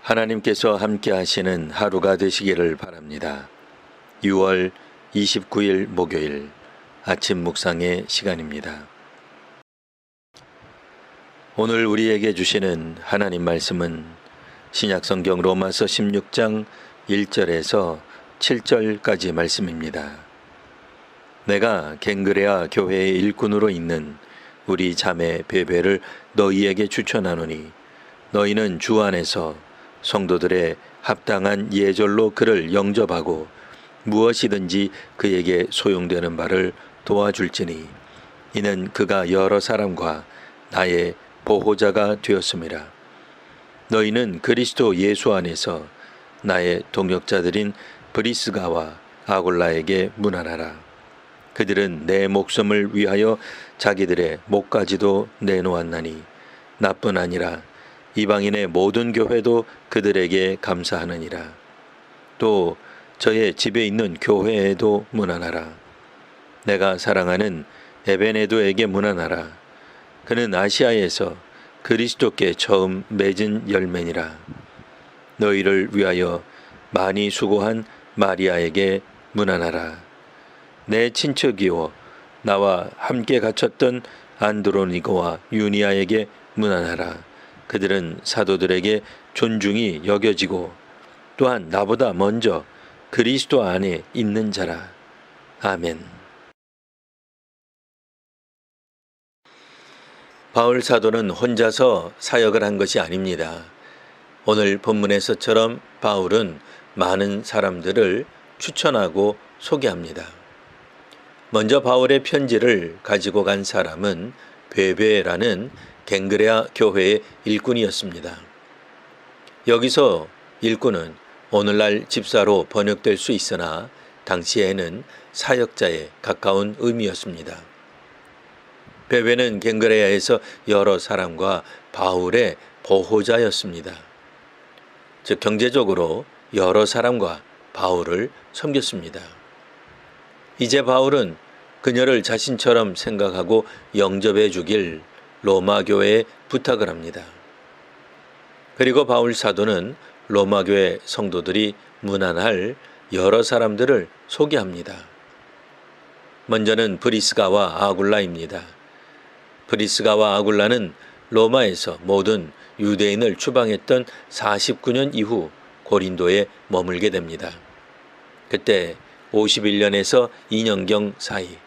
하나님께서 함께 하시는 하루가 되시기를 바랍니다. 6월 29일 목요일 아침 묵상의 시간입니다. 오늘 우리에게 주시는 하나님 말씀은 신약성경 로마서 16장 1절에서 7절까지 말씀입니다. 내가 갱그레아 교회의 일꾼으로 있는 우리 자매 베베를 너희에게 추천하노니 너희는 주 안에서 성도들의 합당한 예절로 그를 영접하고 무엇이든지 그에게 소용되는 바를 도와줄지니 이는 그가 여러 사람과 나의 보호자가 되었음이라. 너희는 그리스도 예수 안에서 나의 동역자들인 브리스가와 아굴라에게 문안하라. 그들은 내 목숨을 위하여 자기들의 목까지도 내놓았나니 나뿐 아니라 이방인의 모든 교회도 그들에게 감사하느니라. 또 저의 집에 있는 교회에도 문안하라. 내가 사랑하는 에베네도에게 문안하라. 그는 아시아에서 그리스도께 처음 맺은 열매니라. 너희를 위하여 많이 수고한 마리아에게 문안하라. 내 친척이요 나와 함께 갇혔던 안드로니고와 유니아에게 문안하라. 그들은 사도들에게 존중이 여겨지고 또한 나보다 먼저 그리스도 안에 있는 자라. 아멘. 바울 사도는 혼자서 사역을 한 것이 아닙니다. 오늘 본문에서처럼 바울은 많은 사람들을 추천하고 소개합니다. 먼저 바울의 편지를 가지고 간 사람은 베베라는 갱그레아 교회의 일꾼이었습니다. 여기서 일꾼은 오늘날 집사로 번역될 수 있으나 당시에는 사역자에 가까운 의미였습니다. 베베는 갱그레아에서 여러 사람과 바울의 보호자였습니다. 즉 경제적으로 여러 사람과 바울을 섬겼습니다. 이제 바울은 그녀를 자신처럼 생각하고 영접해 주길 로마 교회에 부탁을 합니다. 그리고 바울 사도는 로마 교회 성도들이 문안할 여러 사람들을 소개합니다. 먼저는 브리스가와 아굴라입니다. 브리스가와 아굴라는 로마에서 모든 유대인을 추방했던 49년 이후 고린도에 머물게 됩니다. 그때 51년에서 2년경 사이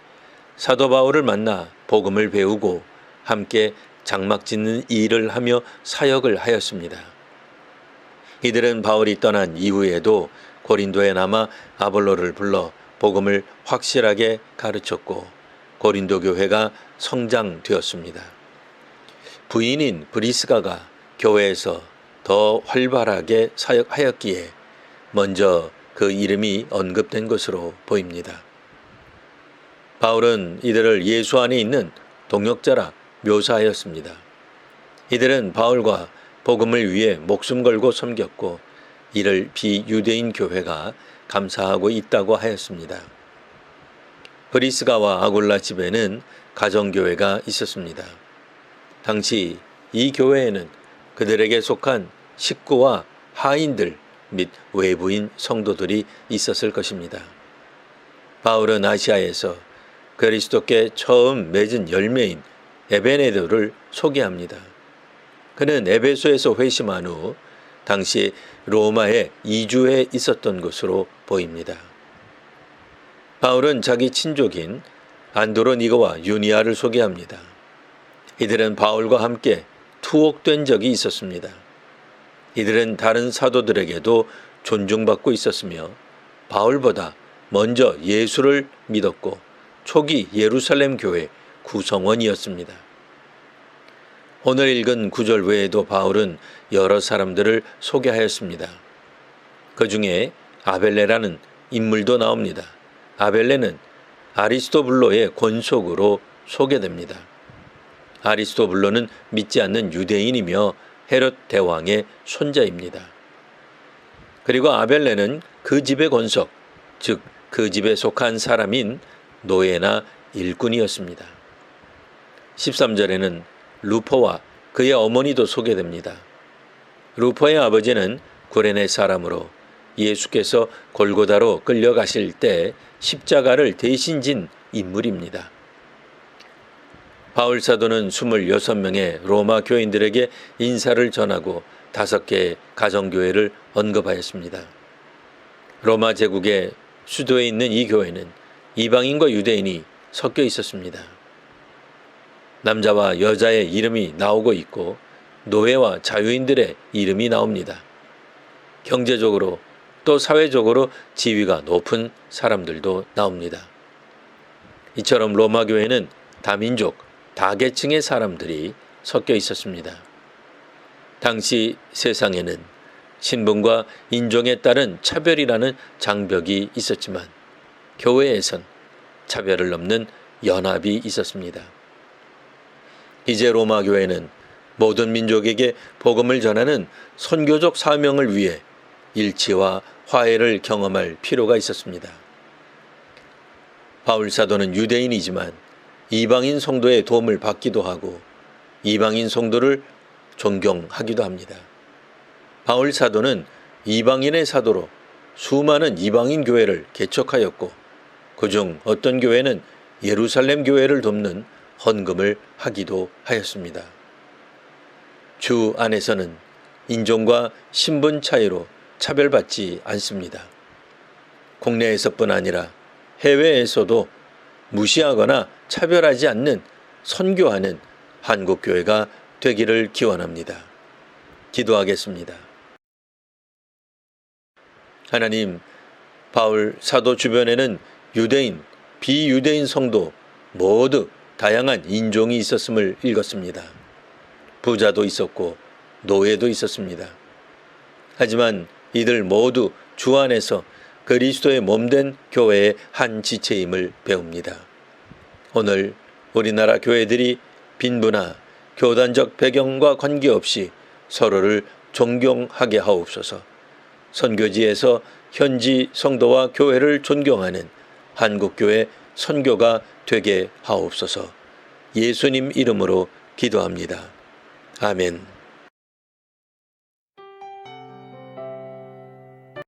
사도 바울을 만나 복음을 배우고 함께 장막 짓는 일을 하며 사역을 하였습니다. 이들은 바울이 떠난 이후에도 고린도에 남아 아볼로를 불러 복음을 확실하게 가르쳤고 고린도 교회가 성장되었습니다. 부인인 브리스가가 교회에서 더 활발하게 사역하였기에 먼저 그 이름이 언급된 것으로 보입니다. 바울은 이들을 예수 안에 있는 동역자라 묘사하였습니다. 이들은 바울과 복음을 위해 목숨 걸고 섬겼고 이를 비유대인 교회가 감사하고 있다고 하였습니다. 브리스가와 아굴라 집에는 가정교회가 있었습니다. 당시 이 교회에는 그들에게 속한 식구와 하인들 및 외부인 성도들이 있었을 것입니다. 바울은 아시아에서 그리스도께 처음 맺은 열매인 에베네도를 소개합니다. 그는 에베소에서 회심한 후 당시 로마에 이주해 있었던 것으로 보입니다. 바울은 자기 친족인 안드로니고와 유니아를 소개합니다. 이들은 바울과 함께 투옥된 적이 있었습니다. 이들은 다른 사도들에게도 존중받고 있었으며 바울보다 먼저 예수를 믿었고 초기 예루살렘 교회 구성원이었습니다. 오늘 읽은 구절 외에도 바울은 여러 사람들을 소개하였습니다. 그 중에 아벨레라는 인물도 나옵니다. 아벨레는 아리스토블로의 권속으로 소개됩니다. 아리스토블로는 믿지 않는 유대인이며 헤롯 대왕의 손자입니다. 그리고 아벨레는 그 집의 권속, 즉 그 집에 속한 사람인 노예나 일꾼이었습니다. 13절에는 루포와 그의 어머니도 소개됩니다. 루포의 아버지는 구레네 사람으로 예수께서 골고다로 끌려가실 때 십자가를 대신 진 인물입니다. 바울 사도는 26명의 로마 교인들에게 인사를 전하고 5개의 가정교회를 언급하였습니다. 로마 제국의 수도에 있는 이 교회는 이방인과 유대인이 섞여 있었습니다. 남자와 여자의 이름이 나오고 있고 노예와 자유인들의 이름이 나옵니다. 경제적으로 또 사회적으로 지위가 높은 사람들도 나옵니다. 이처럼 로마 교회는 다민족, 다계층의 사람들이 섞여 있었습니다. 당시 세상에는 신분과 인종에 따른 차별이라는 장벽이 있었지만 교회에선 차별을 넘는 연합이 있었습니다. 이제 로마 교회는 모든 민족에게 복음을 전하는 선교적 사명을 위해 일치와 화해를 경험할 필요가 있었습니다. 바울 사도는 유대인이지만 이방인 성도의 도움을 받기도 하고 이방인 성도를 존경하기도 합니다. 바울 사도는 이방인의 사도로 수많은 이방인 교회를 개척하였고 그중 어떤 교회는 예루살렘 교회를 돕는 헌금을 하기도 하였습니다. 주 안에서는 인종과 신분 차이로 차별받지 않습니다. 국내에서뿐 아니라 해외에서도 무시하거나 차별하지 않는 선교하는 한국교회가 되기를 기원합니다. 기도하겠습니다. 하나님, 바울 사도 주변에는 유대인, 비유대인 성도 모두 다양한 인종이 있었음을 읽었습니다. 부자도 있었고 노예도 있었습니다. 하지만 이들 모두 주 안에서 그리스도의 몸된 교회의 한 지체임을 배웁니다. 오늘 우리나라 교회들이 빈부나 교단적 배경과 관계없이 서로를 존경하게 하옵소서. 선교지에서 현지 성도와 교회를 존경하는 한국교회 선교가 되게 하옵소서. 예수님 이름으로 기도합니다. 아멘.